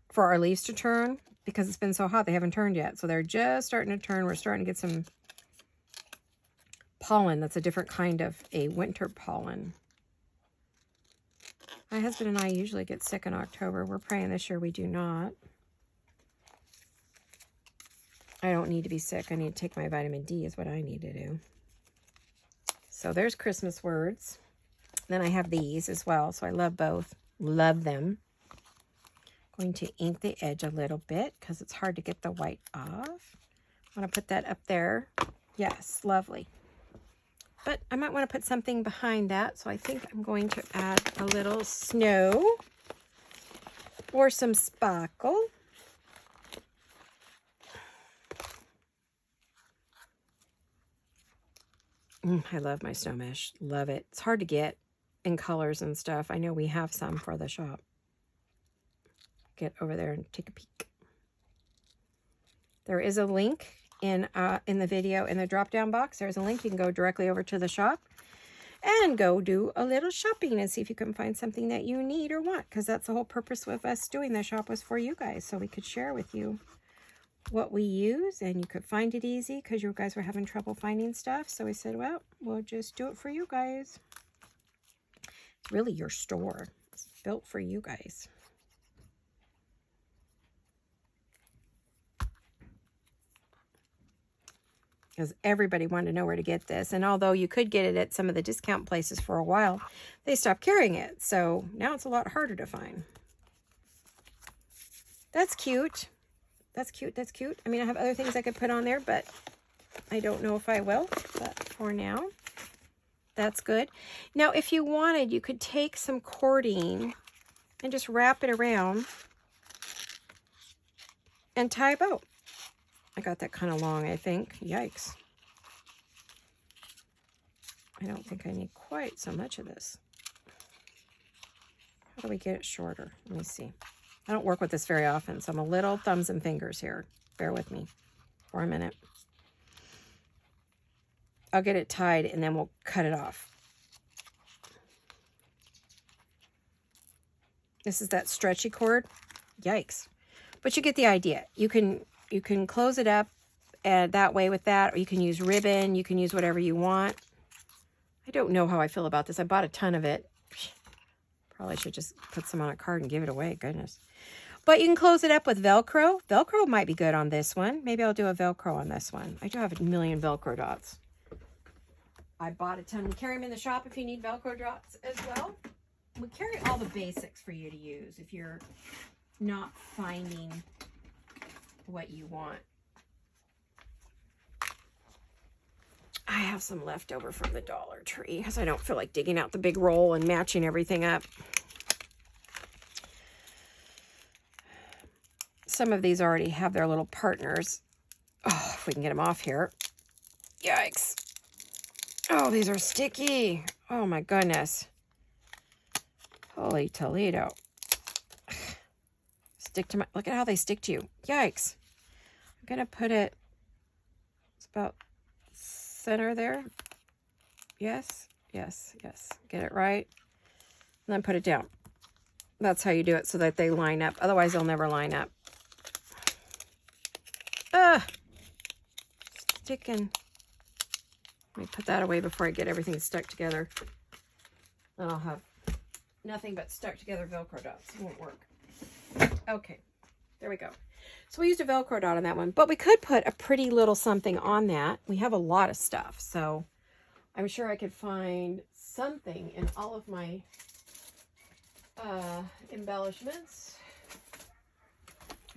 S1: for our leaves to turn because it's been so hot. They haven't turned yet. So they're just starting to turn. We're starting to get some pollen. That's a different kind of a winter pollen. My husband and I usually get sick in October. We're praying this year we do not. I don't need to be sick. I need to take my vitamin D is what I need to do. So there's Christmas words. Then I have these as well. So I love both. Love them. Going to ink the edge a little bit because it's hard to get the white off. I want to put that up there. Yes, lovely. But I might want to put something behind that. So I think I'm going to add a little snow or some sparkle. I love my snow mesh. Love it. It's hard to get in colors and stuff. I know we have some for the shop. Get over there and take a peek. There is a link in the video in the drop-down box. There's a link. You can go directly over to the shop and go do a little shopping and see if you can find something that you need or want, because that's the whole purpose of us doing the shop was for you guys, so we could share with you what we use and you could find it easy because you guys were having trouble finding stuff. So we said, well, we'll just do it for you guys. It's really your store. It's built for you guys. Because everybody wanted to know where to get this. And although you could get it at some of the discount places for a while, they stopped carrying it. So now it's a lot harder to find. That's cute. That's cute. That's cute. I mean, I have other things I could put on there, but I don't know if I will. But for now, that's good. Now, if you wanted, you could take some cording and just wrap it around and tie a bow. I got that kind of long, I think. Yikes. I don't think I need quite so much of this. How do we get it shorter? Let me see. I don't work with this very often, so I'm a little thumbs and fingers here. Bear with me for a minute. I'll get it tied and then we'll cut it off. This is that stretchy cord. Yikes. But you get the idea. You can close it up that way with that, or you can use ribbon. You can use whatever you want. I don't know how I feel about this. I bought a ton of it. Probably should just put some on a card and give it away. Goodness. But you can close it up with Velcro. Velcro might be good on this one. Maybe I'll do a Velcro on this one. I do have a million Velcro dots. I bought a ton. We carry them in the shop if you need Velcro dots as well. We carry all the basics for you to use if you're not finding what you want. I have some left over from the Dollar Tree because I don't feel like digging out the big roll and matching everything up. Some of these already have their little partners. Oh, if we can get them off here. Yikes. Oh, these are sticky. Oh my goodness. Holy Toledo. Stick to my, look at how they stick to you. Yikes. I'm going to put it, it's about center there. Yes, yes, yes. Get it right. And then put it down. That's how you do it so that they line up. Otherwise, they'll never line up. Sticking. Let me put that away before I get everything stuck together. Then I'll have nothing but stuck together Velcro dots. It won't work. Okay, there we go. So we used a Velcro dot on that one, but we could put a pretty little something on that. We have a lot of stuff, so I'm sure I could find something in all of my embellishments.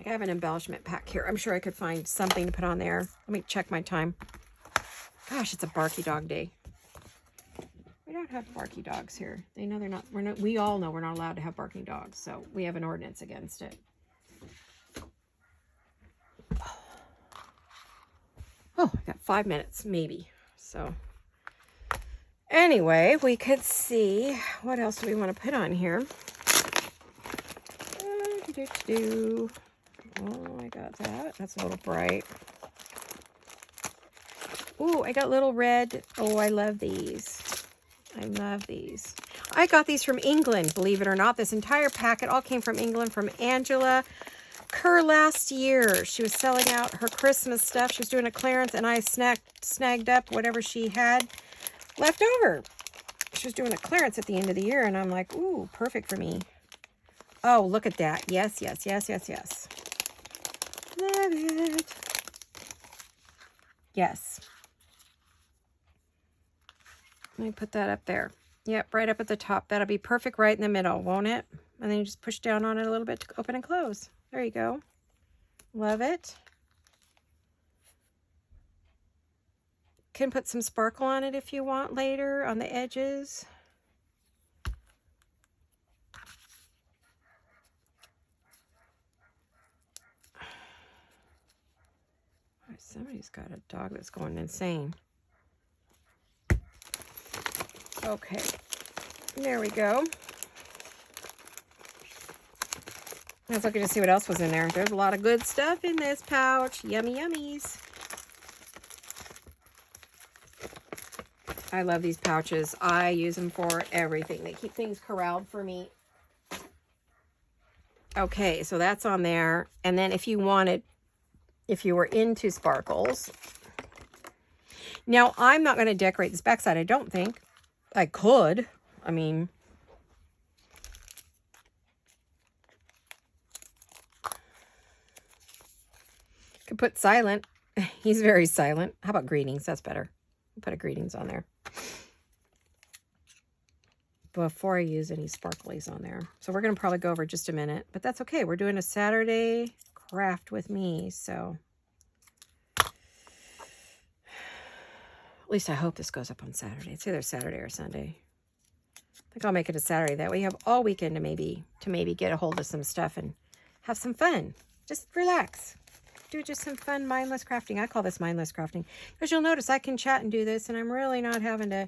S1: I have an embellishment pack here. I'm sure I could find something to put on there. Let me check my time. Gosh, it's a barky dog day. We don't have barky dogs here. They know they're not, we all know we're not allowed to have barking dogs, so we have an ordinance against it. Oh, I got 5 minutes, maybe. So anyway, we could see, what else do we want to put on here? Oh, I got that. That's a little bright. Ooh, I got little red. Oh, I love these. I love these. I got these from England, believe it or not. This entire packet all came from England, from Angela Kerr last year. She was selling out her Christmas stuff. She was doing a clearance, and I snagged up whatever she had left over. She was doing a clearance at the end of the year, and I'm like, ooh, perfect for me. Oh, look at that. Yes, yes, yes, yes, yes. Love it. Yes. Let me put that up there. Yep, right up at the top. That'll be perfect right in the middle, won't it? And then you just push down on it a little bit to open and close. There you go. Love it. Can put some sparkle on it if you want later on the edges. Somebody's got a dog that's going insane. Okay, there we go. I was looking to see what else was in there. There's a lot of good stuff in this pouch. Yummy yummies. I love these pouches. I use them for everything. They keep things corralled for me. Okay, so that's on there. And then if you wanted, if you were into sparkles. Now, I'm not going to decorate this backside, I don't think. I could. I mean, could put silent. He's very silent. How about greetings? That's better. Put a greetings on there before I use any sparklies on there. So we're going to probably go over just a minute, but that's okay. We're doing a Saturday craft with me, so at least I hope this goes up on Saturday. It's either Saturday or Sunday. I think I'll make it a Saturday. That way you have all weekend to maybe get a hold of some stuff and have some fun. Just relax. Do just some fun mindless crafting. I call this mindless crafting because you'll notice I can chat and do this, and I'm really not having to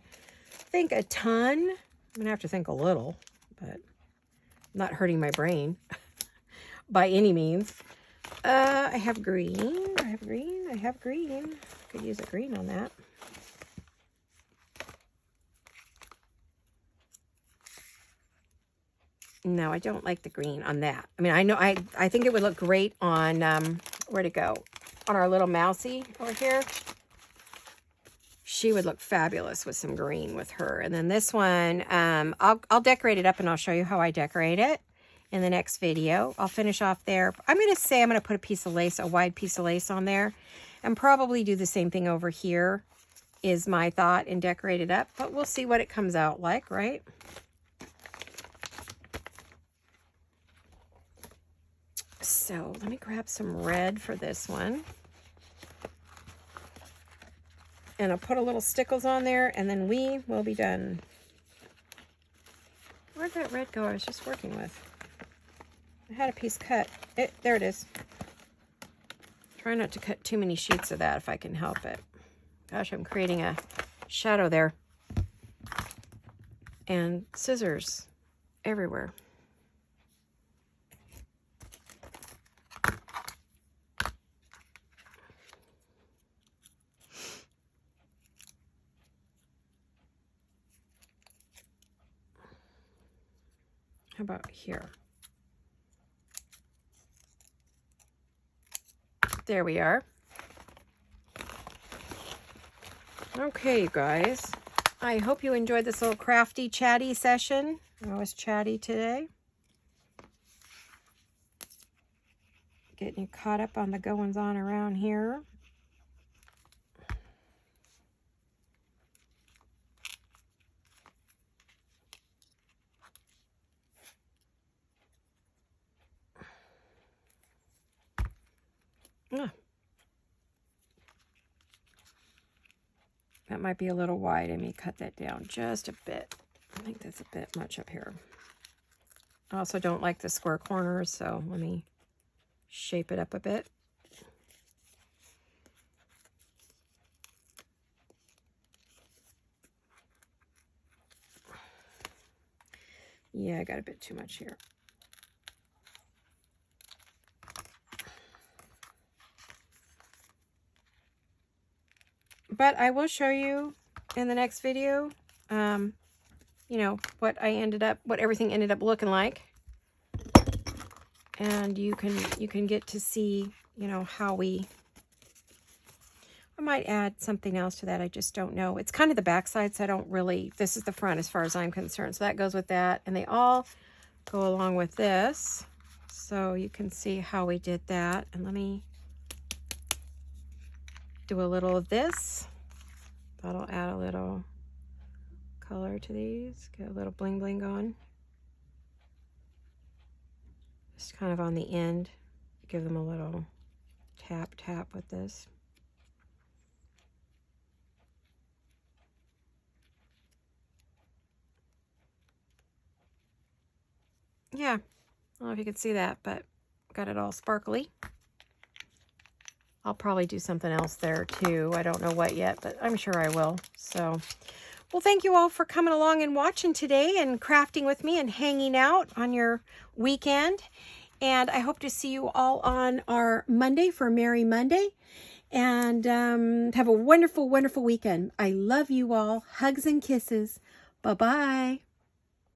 S1: think a ton. I'm gonna have to think a little, but I'm not hurting my brain by any means. I have green. I have green. I have green. Could use a green on that. No, I don't like the green on that. I mean, I know I think it would look great on where'd it go? On our little mousy over here. She would look fabulous with some green with her. And then this one, I'll decorate it up and I'll show you how I decorate it in the next video. I'll finish off there. I'm going to say I'm going to put a piece of lace, a wide piece of lace on there, and probably do the same thing over here is my thought, and decorate it up. But we'll see what it comes out like, right? So let me grab some red for this one. And I'll put a little stickles on there, and then we will be done. Where'd that red go I was just working with? I had a piece cut. There it is. Try not to cut too many sheets of that if I can help it. Gosh, I'm creating a shadow there. And scissors everywhere. How about here? There we are. Okay, you guys. I hope you enjoyed this little crafty, chatty session. I was chatty today. Getting you caught up on the goings on around here. Ah. That might be a little wide. I may cut that down just a bit. I think that's a bit much up here. I also don't like the square corners, so let me shape it up a bit. Yeah, I got a bit too much here. But I will show you in the next video, you know, what everything ended up looking like. And you can get to see, you know, how I might add something else to that. I just don't know. It's kind of the back side, so I don't really, this is the front as far as I'm concerned. So that goes with that. And they all go along with this. So you can see how we did that. And let me do a little of this. That'll add a little color to these. Get a little bling bling going. Just kind of on the end. Give them a little tap with this. Yeah, I don't know if you can see that, but got it all sparkly. I'll probably do something else there too. I don't know what yet, but I'm sure I will. So, well, thank you all for coming along and watching today and crafting with me and hanging out on your weekend. And I hope to see you all on our Monday for Merry Monday. And have a wonderful, wonderful weekend. I love you all. Hugs and kisses. Bye-bye.